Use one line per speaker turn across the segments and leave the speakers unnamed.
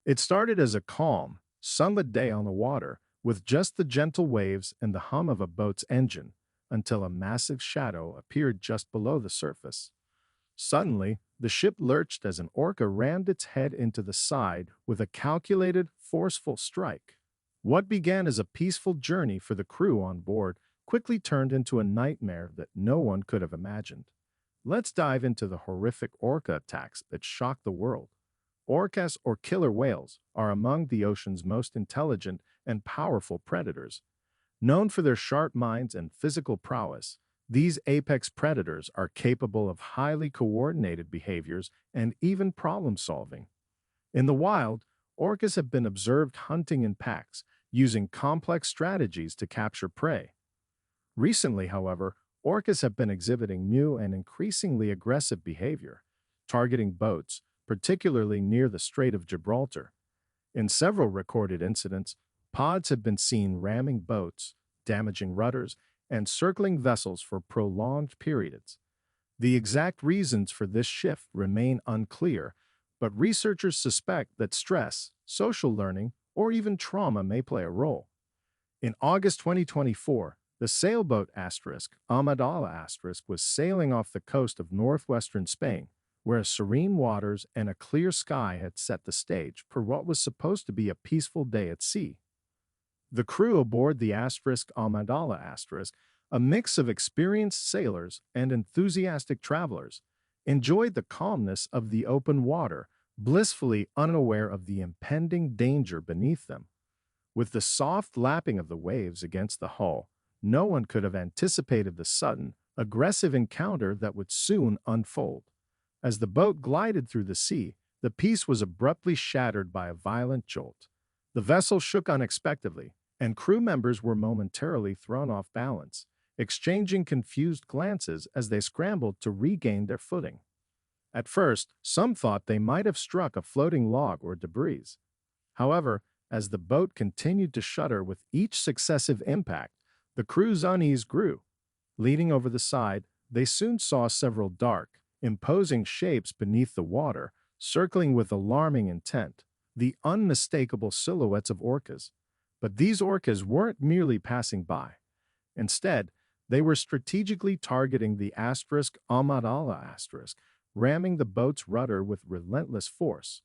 It started as a calm, sunlit day on the water, with just the gentle waves and the hum of a boat's engine, until a massive shadow appeared just below the surface. Suddenly, the ship lurched as an orca rammed its head into the side with a calculated, forceful strike. What began as a peaceful journey for the crew on board quickly turned into a nightmare that no one could have imagined. Let's dive into the horrific orca attacks that shocked the world. Orcas, or killer whales, are among the ocean's most intelligent and powerful predators. Known for their sharp minds and physical prowess, these apex predators are capable of highly coordinated behaviors and even problem solving. In the wild, orcas have been observed hunting in packs, using complex strategies to capture prey. Recently, however, orcas have been exhibiting new and increasingly aggressive behavior, targeting boats, particularly near the Strait of Gibraltar. In several recorded incidents, pods have been seen ramming boats, damaging rudders, and circling vessels for prolonged periods. The exact reasons for this shift remain unclear, but researchers suspect that stress, social learning, or even trauma may play a role. In August 2024, the sailboat Amadala was sailing off the coast of northwestern Spain, where serene waters and a clear sky had set the stage for what was supposed to be a peaceful day at sea. The crew aboard the Amadala, a mix of experienced sailors and enthusiastic travelers, enjoyed the calmness of the open water, blissfully unaware of the impending danger beneath them. With the soft lapping of the waves against the hull, no one could have anticipated the sudden, aggressive encounter that would soon unfold. As the boat glided through the sea, the peace was abruptly shattered by a violent jolt. The vessel shook unexpectedly, and crew members were momentarily thrown off balance, exchanging confused glances as they scrambled to regain their footing. At first, some thought they might have struck a floating log or debris. However, as the boat continued to shudder with each successive impact, the crew's unease grew. Leaning over the side, they soon saw several dark, imposing shapes beneath the water, circling with alarming intent, the unmistakable silhouettes of orcas. But these orcas weren't merely passing by. Instead, they were strategically targeting the Amadala, ramming the boat's rudder with relentless force.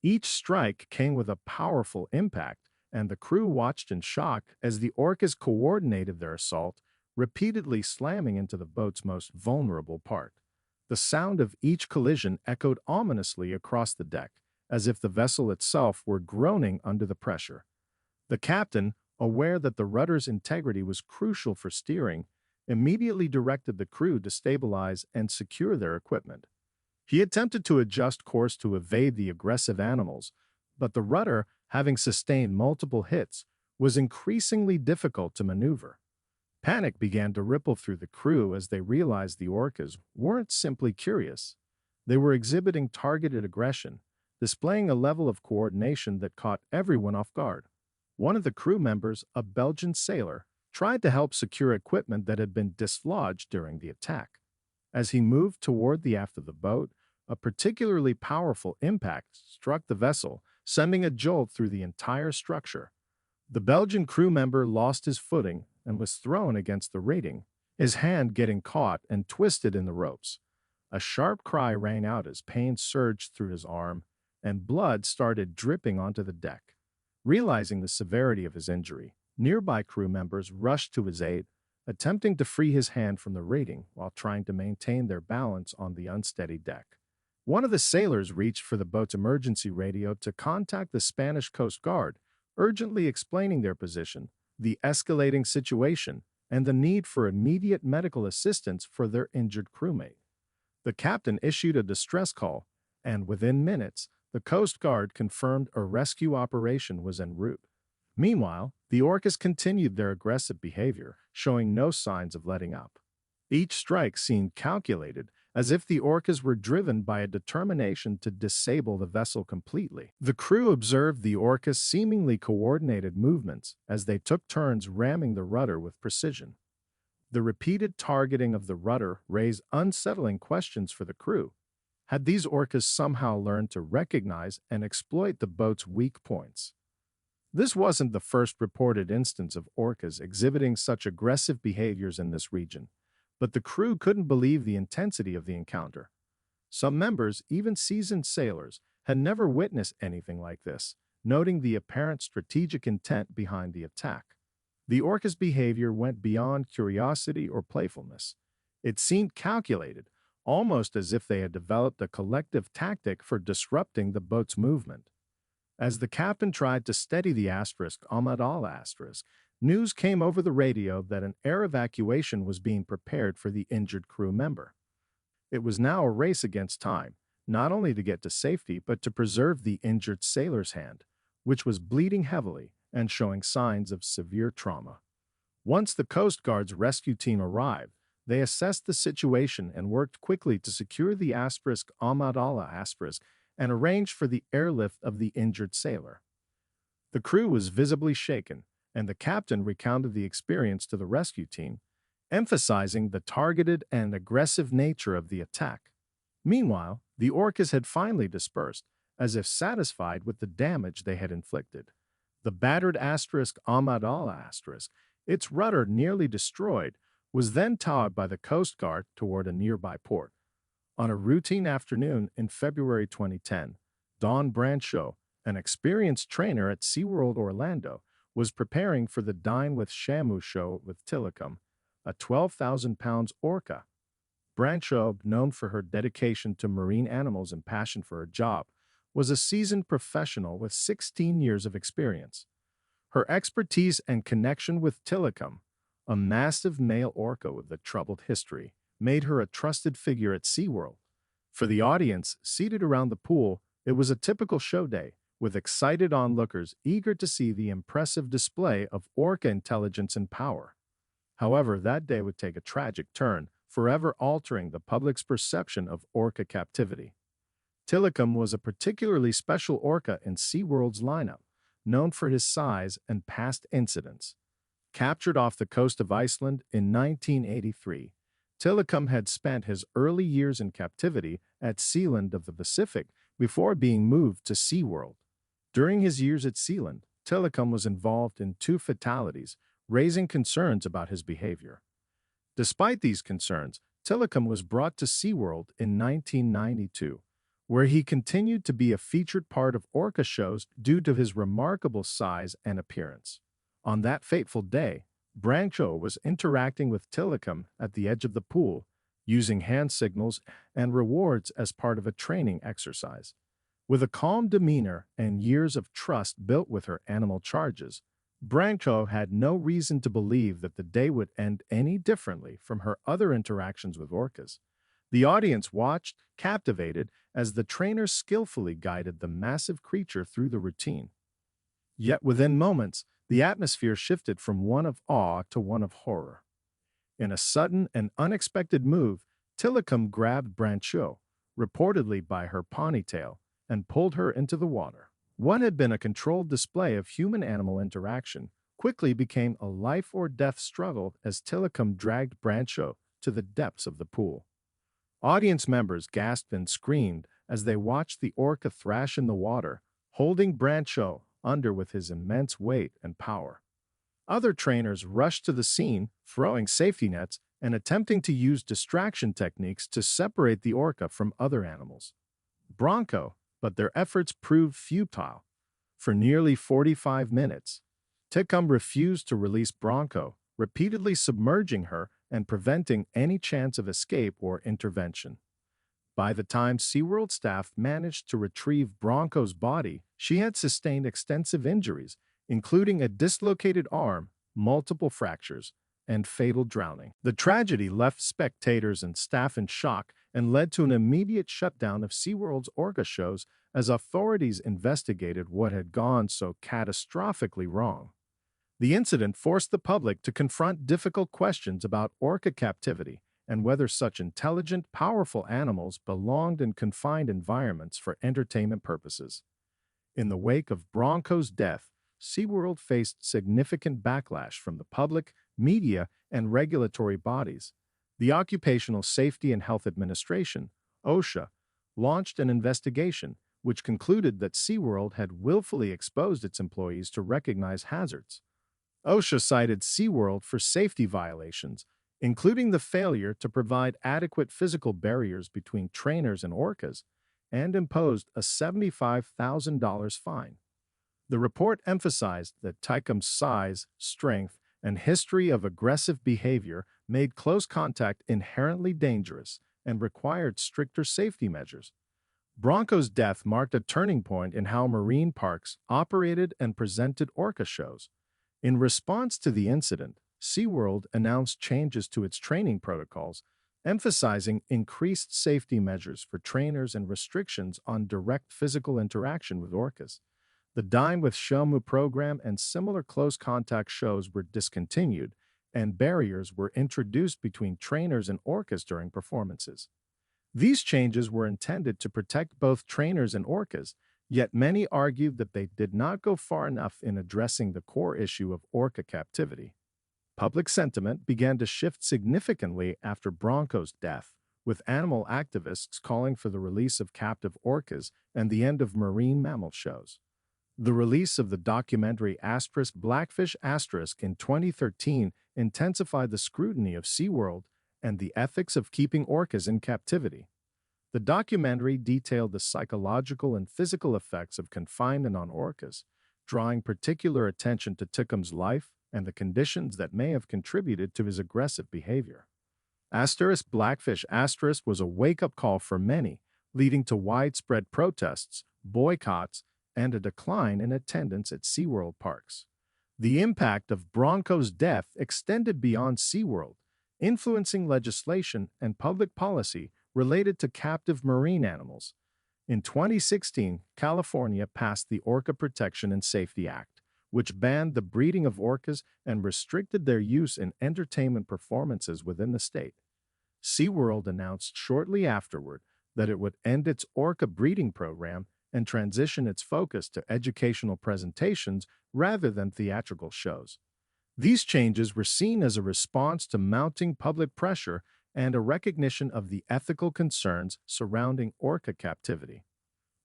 Each strike came with a powerful impact, and the crew watched in shock as the orcas coordinated their assault, repeatedly slamming into the boat's most vulnerable part. The sound of each collision echoed ominously across the deck, as if the vessel itself were groaning under the pressure. The captain, aware that the rudder's integrity was crucial for steering, immediately directed the crew to stabilize and secure their equipment. He attempted to adjust course to evade the aggressive animals, but the rudder, having sustained multiple hits, was increasingly difficult to maneuver. Panic began to ripple through the crew as they realized the orcas weren't simply curious. They were exhibiting targeted aggression, displaying a level of coordination that caught everyone off guard. One of the crew members, a Belgian sailor, tried to help secure equipment that had been dislodged during the attack. As he moved toward the aft of the boat, a particularly powerful impact struck the vessel, sending a jolt through the entire structure. The Belgian crew member lost his footing and was thrown against the rating, his hand getting caught and twisted in the ropes. A sharp cry rang out as pain surged through his arm, and blood started dripping onto the deck. Realizing the severity of his injury, nearby crew members rushed to his aid, attempting to free his hand from the rating while trying to maintain their balance on the unsteady deck. One of the sailors reached for the boat's emergency radio to contact the Spanish Coast Guard, urgently explaining their position, the escalating situation, and the need for immediate medical assistance for their injured crewmate. The captain issued a distress call, and within minutes, the Coast Guard confirmed a rescue operation was en route. Meanwhile, the orcas continued their aggressive behavior, showing no signs of letting up. Each strike seemed calculated, as if the orcas were driven by a determination to disable the vessel completely. The crew observed the orcas' seemingly coordinated movements as they took turns ramming the rudder with precision. The repeated targeting of the rudder raised unsettling questions for the crew. Had these orcas somehow learned to recognize and exploit the boat's weak points? This wasn't the first reported instance of orcas exhibiting such aggressive behaviors in this region, but the crew couldn't believe the intensity of the encounter. Some members, even seasoned sailors, had never witnessed anything like this, noting the apparent strategic intent behind the attack. The orca's behavior went beyond curiosity or playfulness. It seemed calculated, almost as if they had developed a collective tactic for disrupting the boat's movement. As the captain tried to steady the Ahmad al-Asterisk, news came over the radio that an air evacuation was being prepared for the injured crew member. It was now a race against time, not only to get to safety but to preserve the injured sailor's hand, which was bleeding heavily and showing signs of severe trauma. Once the Coast Guard's rescue team arrived, they assessed the situation and worked quickly to secure the Ahmad al-Asterisk and arranged for the airlift of the injured sailor. The crew was visibly shaken, and the captain recounted the experience to the rescue team, emphasizing the targeted and aggressive nature of the attack. Meanwhile, the orcas had finally dispersed, as if satisfied with the damage they had inflicted. The battered Ahmad al-Asterisk, its rudder nearly destroyed, was then towed by the Coast Guard toward a nearby port. On a routine afternoon in February 2010, Don Brancho, an experienced trainer at SeaWorld Orlando, was preparing for the Dine with Shamu show with Tilikum, a 12,000-pound orca. Brancho, known for her dedication to marine animals and passion for her job, was a seasoned professional with 16 years of experience. Her expertise and connection with Tilikum, a massive male orca with a troubled history, made her a trusted figure at SeaWorld. For the audience seated around the pool, it was a typical show day, with excited onlookers eager to see the impressive display of orca intelligence and power. However, that day would take a tragic turn, forever altering the public's perception of orca captivity. Tilikum was a particularly special orca in SeaWorld's lineup, known for his size and past incidents. Captured off the coast of Iceland in 1983, Tilikum had spent his early years in captivity at Sealand of the Pacific before being moved to SeaWorld. During his years at Sealand, Tilikum was involved in 2 fatalities, raising concerns about his behavior. Despite these concerns, Tilikum was brought to SeaWorld in 1992, where he continued to be a featured part of orca shows due to his remarkable size and appearance. On that fateful day, Brancho was interacting with Tilikum at the edge of the pool, using hand signals and rewards as part of a training exercise. With a calm demeanor and years of trust built with her animal charges, Brancho had no reason to believe that the day would end any differently from her other interactions with orcas. The audience watched, captivated, as the trainer skillfully guided the massive creature through the routine. Yet within moments, the atmosphere shifted from one of awe to one of horror. In a sudden and unexpected move, Tilikum grabbed Brancho, reportedly by her ponytail, and pulled her into the water. What had been a controlled display of human-animal interaction quickly became a life-or-death struggle as Tilikum dragged Brancho to the depths of the pool. Audience members gasped and screamed as they watched the orca thrash in the water, holding Brancho under with his immense weight and power. Other trainers rushed to the scene, throwing safety nets and attempting to use distraction techniques to separate the orca from other animals. But their efforts proved futile. For nearly 45 minutes, Tilikum refused to release Brancho, repeatedly submerging her and preventing any chance of escape or intervention. By the time SeaWorld staff managed to retrieve Brancho's body, she had sustained extensive injuries, including a dislocated arm, multiple fractures, and fatal drowning. The tragedy left spectators and staff in shock and led to an immediate shutdown of SeaWorld's orca shows as authorities investigated what had gone so catastrophically wrong. The incident forced the public to confront difficult questions about orca captivity and whether such intelligent, powerful animals belonged in confined environments for entertainment purposes. In the wake of Brancho's death, SeaWorld faced significant backlash from the public, media, and regulatory bodies. The Occupational Safety and Health Administration, OSHA, launched an investigation which concluded that SeaWorld had willfully exposed its employees to recognized hazards. OSHA cited SeaWorld for safety violations, including the failure to provide adequate physical barriers between trainers and orcas, and imposed a $75,000 fine. The report emphasized that Tychum's size, strength, and history of aggressive behavior made close contact inherently dangerous and required stricter safety measures. Bronco's death marked a turning point in how marine parks operated and presented orca shows. In response to the incident, SeaWorld announced changes to its training protocols, emphasizing increased safety measures for trainers and restrictions on direct physical interaction with orcas. The Dine with Shomu program and similar close contact shows were discontinued, and barriers were introduced between trainers and orcas during performances. These changes were intended to protect both trainers and orcas, yet many argued that they did not go far enough in addressing the core issue of orca captivity. Public sentiment began to shift significantly after Bronco's death, with animal activists calling for the release of captive orcas and the end of marine mammal shows. The release of the documentary Blackfish in 2013 intensified the scrutiny of SeaWorld and the ethics of keeping orcas in captivity. The documentary detailed the psychological and physical effects of confinement on orcas, drawing particular attention to Tychum's life and the conditions that may have contributed to his aggressive behavior. Blackfish was a wake-up call for many, leading to widespread protests, boycotts, and a decline in attendance at SeaWorld parks. The impact of Bronco's death extended beyond SeaWorld, influencing legislation and public policy related to captive marine animals. In 2016, California passed the Orca Protection and Safety Act, which banned the breeding of orcas and restricted their use in entertainment performances within the state. SeaWorld announced shortly afterward that it would end its orca breeding program and transition its focus to educational presentations rather than theatrical shows. These changes were seen as a response to mounting public pressure and a recognition of the ethical concerns surrounding orca captivity.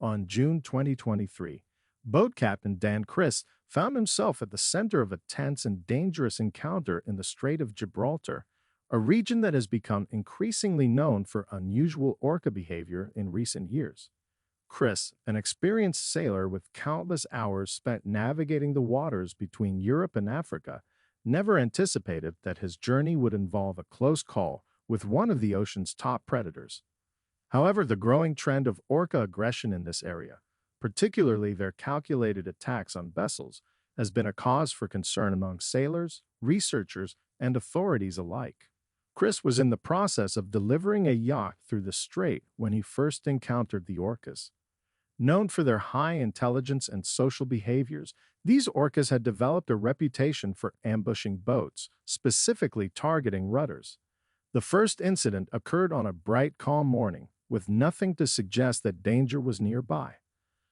On June 2023, boat captain Dan Criss found himself at the center of a tense and dangerous encounter in the Strait of Gibraltar, a region that has become increasingly known for unusual orca behavior in recent years. Criss, an experienced sailor with countless hours spent navigating the waters between Europe and Africa, never anticipated that his journey would involve a close call with one of the ocean's top predators. However, the growing trend of orca aggression in this area, particularly their calculated attacks on vessels, has been a cause for concern among sailors, researchers, and authorities alike. Criss was in the process of delivering a yacht through the strait when he first encountered the orcas. Known for their high intelligence and social behaviors, these orcas had developed a reputation for ambushing boats, specifically targeting rudders. The first incident occurred on a bright, calm morning, with nothing to suggest that danger was nearby.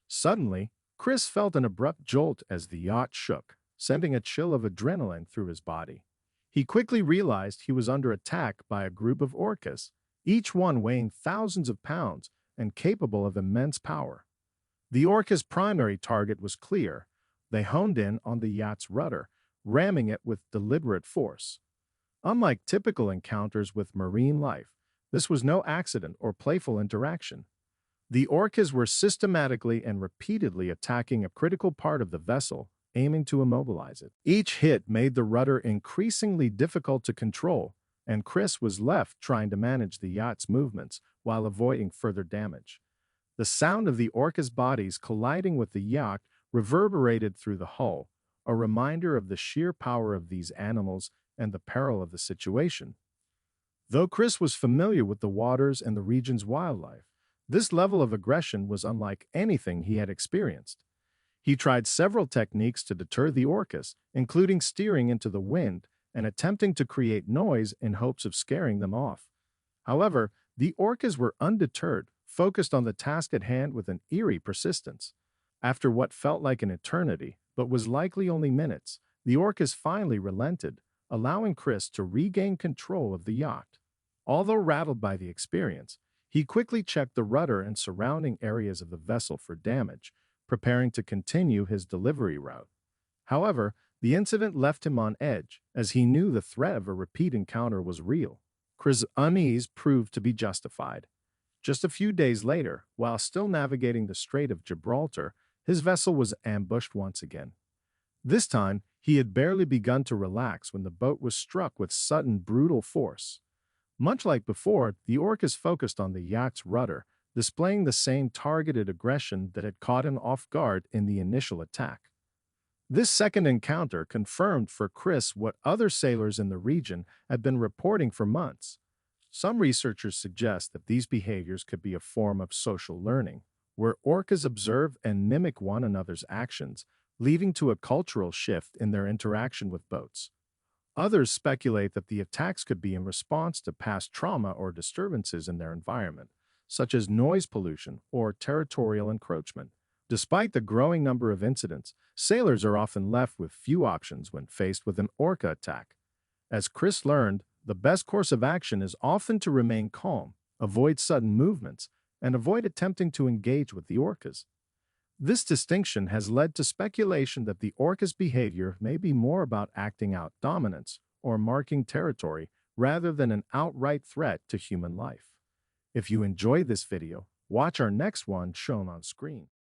Suddenly, Criss felt an abrupt jolt as the yacht shook, sending a chill of adrenaline through his body. He quickly realized he was under attack by a group of orcas, each one weighing thousands of pounds and capable of immense power. The orca's primary target was clear. They honed in on the yacht's rudder, ramming it with deliberate force. Unlike typical encounters with marine life, this was no accident or playful interaction. The orcas were systematically and repeatedly attacking a critical part of the vessel, aiming to immobilize it. Each hit made the rudder increasingly difficult to control, and Criss was left trying to manage the yacht's movements while avoiding further damage. The sound of the orcas' bodies colliding with the yacht reverberated through the hull, a reminder of the sheer power of these animals and the peril of the situation. Though Criss was familiar with the waters and the region's wildlife, this level of aggression was unlike anything he had experienced. He tried several techniques to deter the orcas, including steering into the wind and attempting to create noise in hopes of scaring them off. However, the orcas were undeterred, focused on the task at hand with an eerie persistence. After what felt like an eternity, but was likely only minutes, the orcas finally relented, allowing Criss to regain control of the yacht. Although rattled by the experience, He quickly checked the rudder and surrounding areas of the vessel for damage, preparing to continue his delivery route. However, the incident left him on edge, as he knew the threat of a repeat encounter was real. Chris' unease proved to be justified. Just a few days later, while still navigating the Strait of Gibraltar, his vessel was ambushed once again. This time, he had barely begun to relax when the boat was struck with sudden, brutal force. Much like before, the Orcas focused on the yacht's rudder, displaying the same targeted aggression that had caught him off guard in the initial attack. This second encounter confirmed for Chris what other sailors in the region had been reporting for months. Some researchers suggest that these behaviors could be a form of social learning, where orcas observe and mimic one another's actions, leading to a cultural shift in their interaction with boats. Others speculate that the attacks could be in response to past trauma or disturbances in their environment, such as noise pollution or territorial encroachment. Despite the growing number of incidents, sailors are often left with few options when faced with an orca attack. As Chris learned, the best course of action is often to remain calm, avoid sudden movements, and avoid attempting to engage with the orcas. This distinction has led to speculation that the orca's behavior may be more about acting out dominance or marking territory rather than an outright threat to human life. If you enjoyed this video, watch our next one shown on screen.